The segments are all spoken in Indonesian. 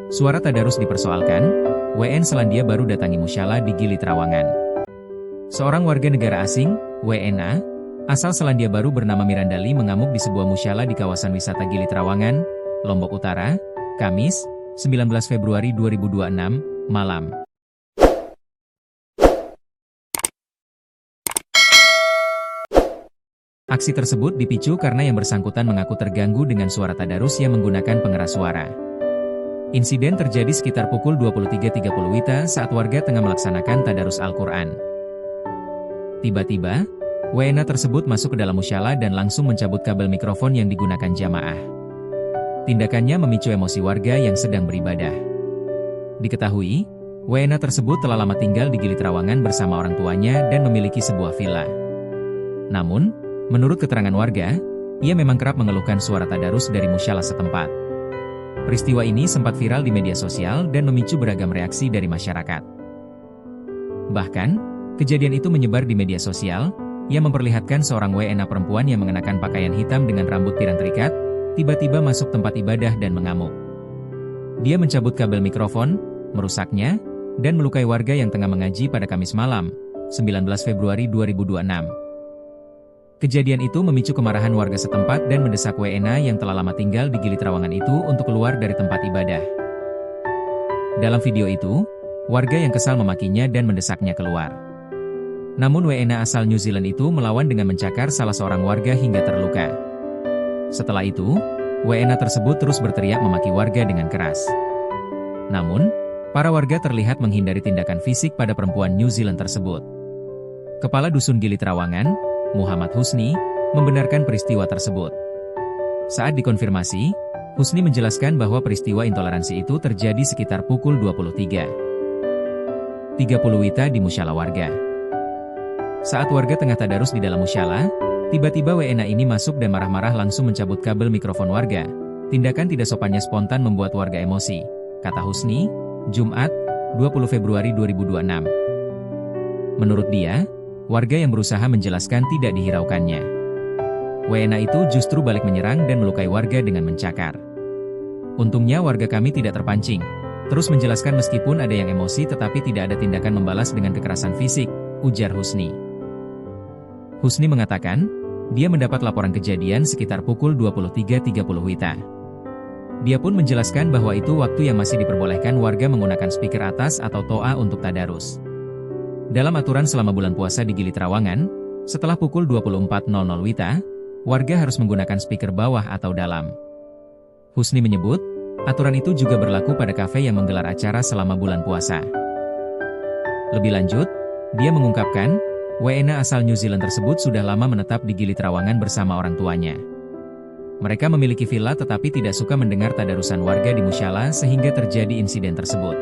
Suara tadarus dipersoalkan, WN Selandia Baru datangi musyalah di Gili Trawangan. Seorang warga negara asing, WNA, asal Selandia Baru bernama Mirandali mengamuk di sebuah musyalah di kawasan wisata Gili Trawangan, Lombok Utara, Kamis, 19 Februari 2026, malam. Aksi tersebut dipicu karena yang bersangkutan mengaku terganggu dengan suara tadarus yang menggunakan pengeras suara. Insiden terjadi sekitar pukul 23.30 WITA saat warga tengah melaksanakan tadarus Al-Quran. Tiba-tiba, WNA tersebut masuk ke dalam musyalah dan langsung mencabut kabel mikrofon yang digunakan jamaah. Tindakannya memicu emosi warga yang sedang beribadah. Diketahui, WNA tersebut telah lama tinggal di Gili Trawangan bersama orang tuanya dan memiliki sebuah villa. Namun, menurut keterangan warga, ia memang kerap mengeluhkan suara tadarus dari musyalah setempat. Peristiwa ini sempat viral di media sosial dan memicu beragam reaksi dari masyarakat. Bahkan, kejadian itu menyebar di media sosial, yang memperlihatkan seorang WNA perempuan yang mengenakan pakaian hitam dengan rambut pirang terikat, tiba-tiba masuk tempat ibadah dan mengamuk. Dia mencabut kabel mikrofon, merusaknya, dan melukai warga yang tengah mengaji pada Kamis malam, 19 Februari 2026. Kejadian itu memicu kemarahan warga setempat dan mendesak WNA yang telah lama tinggal di Gili Trawangan itu untuk keluar dari tempat ibadah. Dalam video itu, warga yang kesal memakinya dan mendesaknya keluar. Namun WNA asal New Zealand itu melawan dengan mencakar salah seorang warga hingga terluka. Setelah itu, WNA tersebut terus berteriak memaki warga dengan keras. Namun, para warga terlihat menghindari tindakan fisik pada perempuan New Zealand tersebut. Kepala Dusun Gili Trawangan, Muhammad Husni, membenarkan peristiwa tersebut. Saat dikonfirmasi, Husni menjelaskan bahwa peristiwa intoleransi itu terjadi sekitar pukul 23.30 WITA di musyalah warga. Saat warga tengah tadarus di dalam musyalah, tiba-tiba WNA ini masuk dan marah-marah langsung mencabut kabel mikrofon warga. Tindakan tidak sopannya spontan membuat warga emosi, kata Husni, Jumat, 20 Februari 2026. Menurut dia, warga yang berusaha menjelaskan tidak dihiraukannya. WNA itu justru balik menyerang dan melukai warga dengan mencakar. Untungnya warga kami tidak terpancing, terus menjelaskan meskipun ada yang emosi tetapi tidak ada tindakan membalas dengan kekerasan fisik, ujar Husni. Husni mengatakan, dia mendapat laporan kejadian sekitar pukul 23.30 WITA. Dia pun menjelaskan bahwa itu waktu yang masih diperbolehkan warga menggunakan speaker atas atau toa untuk tadarus. Dalam aturan selama bulan puasa di Gili Trawangan, setelah pukul 24.00 WITA, warga harus menggunakan speaker bawah atau dalam. Husni menyebut, aturan itu juga berlaku pada kafe yang menggelar acara selama bulan puasa. Lebih lanjut, dia mengungkapkan, WNA asal New Zealand tersebut sudah lama menetap di Gili Trawangan bersama orang tuanya. Mereka memiliki villa tetapi tidak suka mendengar tadarusan warga di musyalah sehingga terjadi insiden tersebut.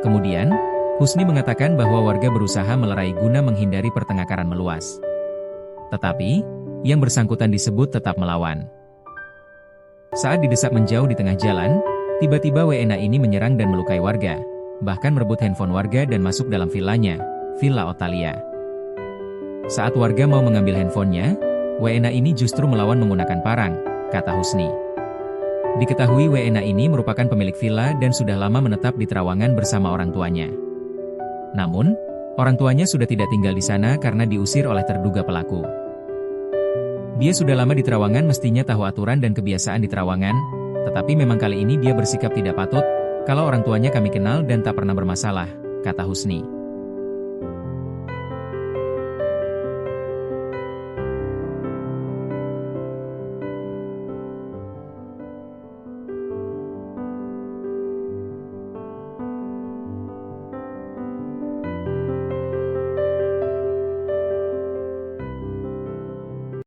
Kemudian, Husni mengatakan bahwa warga berusaha melerai guna menghindari pertengkaran meluas. Tetapi, yang bersangkutan disebut tetap melawan. Saat didesak menjauh di tengah jalan, tiba-tiba WNA ini menyerang dan melukai warga, bahkan merebut handphone warga dan masuk dalam villanya, Villa Otalia. Saat warga mau mengambil handphonenya, WNA ini justru melawan menggunakan parang, kata Husni. Diketahui WNA ini merupakan pemilik villa dan sudah lama menetap di Trawangan bersama orang tuanya. Namun, orang tuanya sudah tidak tinggal di sana karena diusir oleh terduga pelaku. Dia sudah lama di Trawangan mestinya tahu aturan dan kebiasaan di Trawangan, tetapi memang kali ini dia bersikap tidak patut, kalau orang tuanya kami kenal dan tak pernah bermasalah, kata Husni.